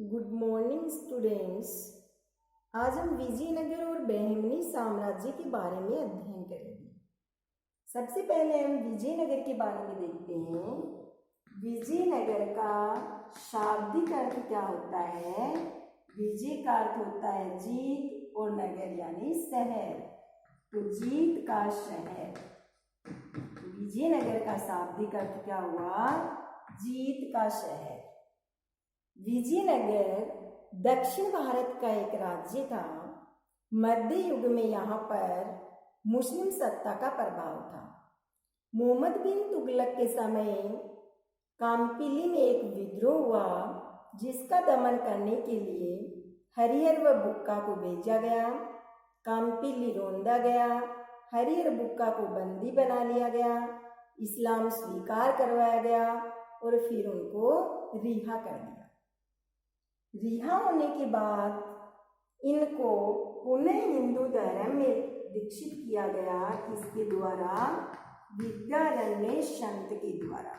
Good morning students. आज हम विजयनगर और बहमनी साम्राज्य के बारे में अध्ययन करेंगे। सबसे पहले हम विजयनगर के बारे में देखते हैं। विजयनगर का शाब्दिक अर्थ क्या होता है? विजय का अर्थ होता है जीत और नगर यानी शहर, तो जीत का शहर। विजयनगर का शाब्दिक अर्थ क्या हुआ? जीत का शहर। विजयनगर दक्षिण भारत का एक राज्य था। मध्य युग में यहाँ पर मुस्लिम सत्ता का प्रभाव था। मोहम्मद बिन तुगलक के समय कामपिली में एक विद्रोह हुआ, जिसका दमन करने के लिए हरिहर व बुक्का को भेजा गया। कामपिली रौंदा गया, हरिहर बुक्का को बंदी बना लिया गया, इस्लाम स्वीकार करवाया गया और फिर उनको रिहा कर दिया। रिहा होने के बाद इनको पुनः हिंदू धर्म में दीक्षित किया गया। किसके द्वारा? विद्यारण्य संत के द्वारा।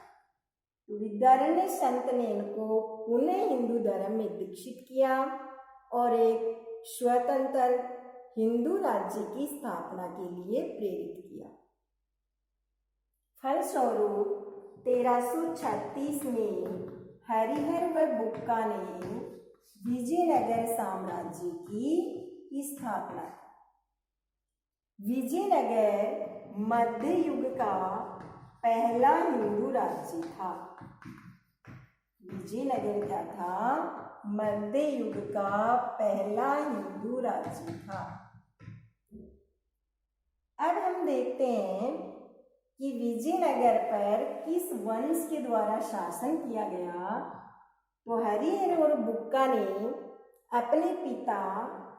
तो विद्यारण्य संत ने इनको पुनः हिंदू धर्म में दीक्षित किया और एक स्वतंत्र हिंदू राज्य की स्थापना के लिए प्रेरित किया। फलस्वरूप 1336 में हरिहर व बुक्का ने विजयनगर साम्राज्य की स्थापना की। विजयनगर मध्य युग का पहला हिंदू राज्य था। विजयनगर क्या था? मध्य युग का पहला हिंदू राज्य था। अब हम देखते हैं कि विजयनगर पर किस वंश के द्वारा शासन किया गया। तो हरिहर और बुक्का ने अपने पिता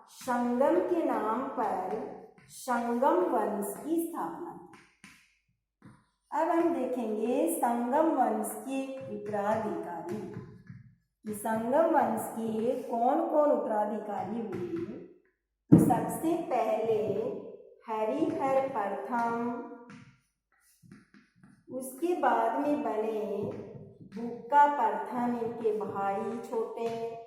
संगम के नाम पर संगम वंश की स्थापना की। अब हम देखेंगे संगम वंश के उत्तराधिकारी कि संगम वंश के कौन कौन उत्तराधिकारी हुए। तो सबसे पहले हरिहर प्रथम, उसके बाद में बने बुक्का प्रथम, इनके भाई छोटे,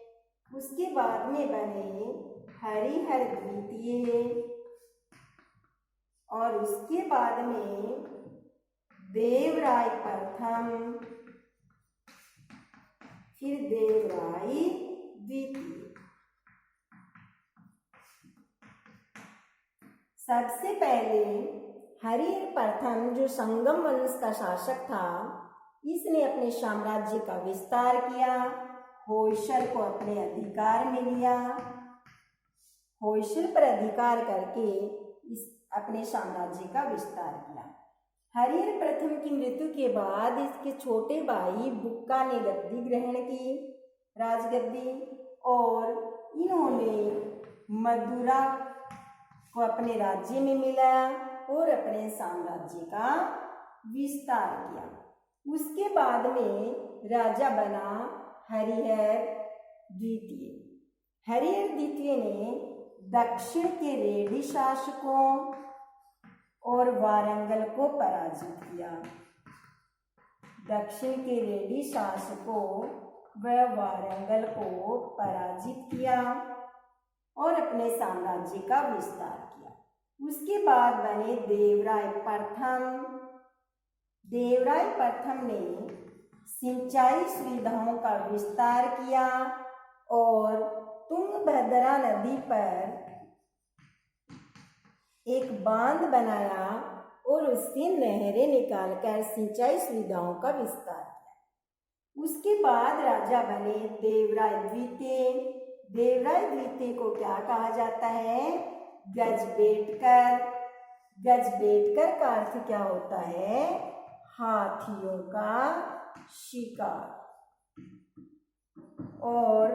उसके बाद में बने हरिहर द्वितीय और उसके बाद में देवराय प्रथम, फिर देवराय द्वितीय। सबसे पहले हरिहर प्रथम जो संगम वंश का शासक था, इसने अपने साम्राज्य का विस्तार किया। होयसल को अपने अधिकार में लिया। होयसल पर अधिकार करके अपने साम्राज्य का विस्तार किया। हरिहर प्रथम की मृत्यु के बाद इसके छोटे भाई बुक्का ने गद्दी ग्रहण की, राजगद्दी, और इन्होंने मदुरा को अपने राज्य में मिलाया और अपने साम्राज्य का विस्तार किया। उसके बाद में राजा बना हरिहर द्वितीय। हरिहर द्वितीय ने दक्षिण के रेडी शासकों और वारंगल को पराजित किया। दक्षिण के रेडी शासकों व वारंगल को पराजित किया और अपने साम्राज्य का विस्तार किया। उसके बाद बने देवराय प्रथम। देवराय प्रथम ने सिंचाई सुविधाओं का विस्तार किया और तुंगभद्रा नदी पर एक बांध बनाया और उससे नहरें निकालकर सिंचाई सुविधाओं का विस्तार किया। उसके बाद राजा बने देवराय द्वितीय। देवराय द्वितीय को क्या कहा जाता है? गजबेटकर। गजबेटकर का अर्थ क्या होता है? हाथियों का शिकार। और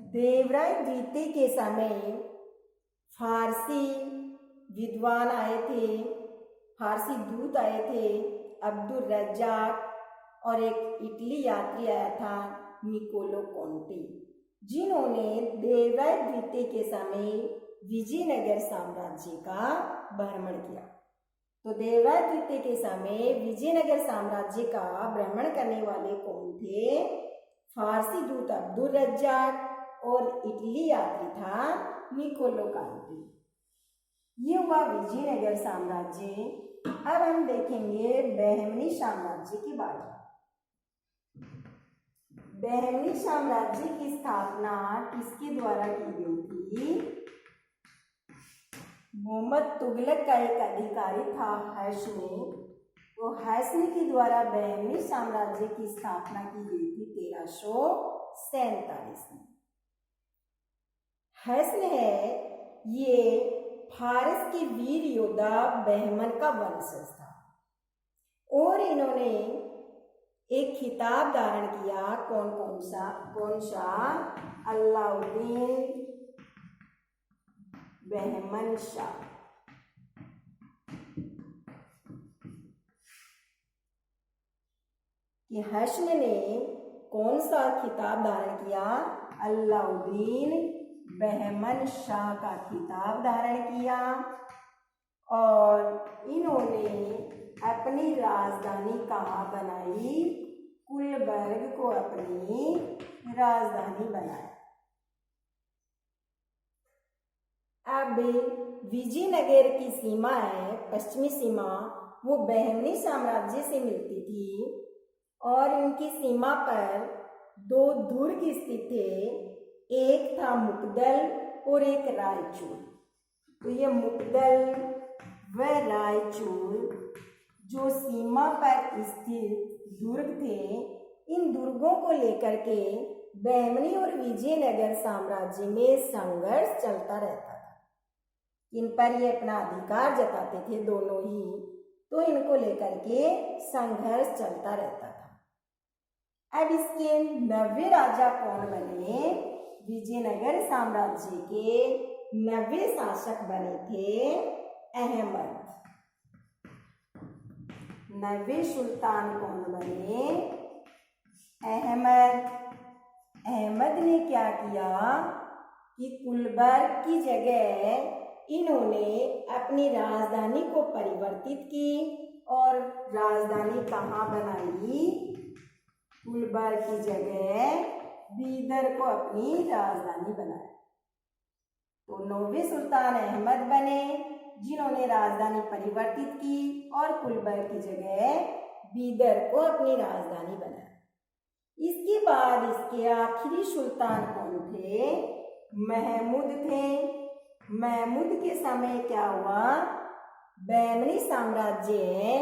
देवराय द्वितीय के समय फारसी विद्वान आए थे, फारसी दूत आए थे, अब्दुल रज्जाक, और एक इटली यात्री आया था निकोलो कोंटी, जिन्होंने देवराय द्वितीय के समय विजयनगर साम्राज्य का भ्रमण किया। तो देवराय द्वितीय के समय विजयनगर साम्राज्य का भ्रमण करने वाले कौन थे? फारसी दूत अब्दुल रज्जाक और इटली यात्री था निकोलो कांती। ये हुआ विजयनगर साम्राज्य। अब हम देखेंगे बहमनी साम्राज्य के बारे में। बहमनी साम्राज्य की स्थापना किसके द्वारा की गई थी? मोहम्मद तुगलक का एक अधिकारी था हैशमी। तो हैशमी के द्वारा बहमनी साम्राज्य की स्थापना की गई थी 1347 में। हैशमी है ये फारस के वीर योद्धा बहमन का वंशज था और इन्होंने एक खिताब धारण किया। कौन सा? अलाउद्दीन बहमन शाह। कि हैशमी ने कौन सा खिताब धारण किया? अलाउद्दीन बहमन शाह का खिताब धारण किया और इन्होंने अपनी राजधानी कहाँ बनाई? गुलबर्ग को अपनी राजधानी बनाया। अब विजयनगर की सीमा है, पश्चिमी सीमा, वो बहमनी साम्राज्य से मिलती थी और इनकी सीमा पर 2 दुर्ग स्थित थे। एक था मुकदल और एक रायचूर। तो ये मुकदल व रायचूर जो सीमा पर स्थित दुर्ग थे, इन दुर्गों को लेकर के बहमनी और विजयनगर साम्राज्य में संघर्ष चलता रहता था। इन पर ये अपना अधिकार जताते थे दोनों ही, तो इनको लेकर के संघर्ष चलता रहता था। अब इसके 90 राजा कौन बने? विजयनगर साम्राज्य के 90 शासक बने थे अहमद। 90 सुल्तान कौन बने? अहमद। अहमद ने क्या किया कि गुलबर्ग की जगह इन्होंने अपनी राजधानी को परिवर्तित की और राजधानी कहाँ बनाई? गुलबर्ग की जगह बीदर को अपनी राजधानी बनाया। तो 90वें सुल्तान अहमद बने जिन्होंने राजधानी परिवर्तित की और गुलबर्ग की जगह बीदर को अपनी राजधानी बनाया। इसके बाद इसके आखिरी सुल्तान कौन थे? महमूद थे। महमूद के समय क्या हुआ? बहमनी साम्राज्य है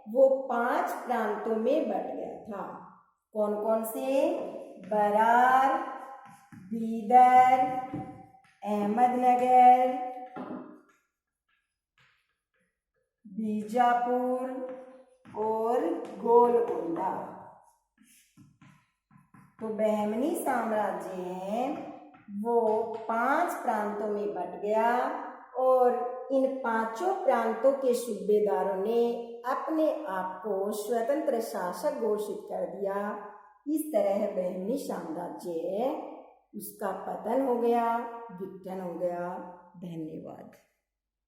वो 5 प्रांतों में बट गया था। कौन कौन से? बरार, बीदर, अहमदनगर, बीजापुर और गोलकोंडा। तो बहमनी साम्राज्य है वो 5 प्रांतों में बट गया और इन 5 प्रांतों के सूबेदारों ने अपने आप को स्वतंत्र शासक घोषित कर दिया। इस तरह बहमनी साम्राज्य उसका पतन हो गया, विघटन हो गया। धन्यवाद।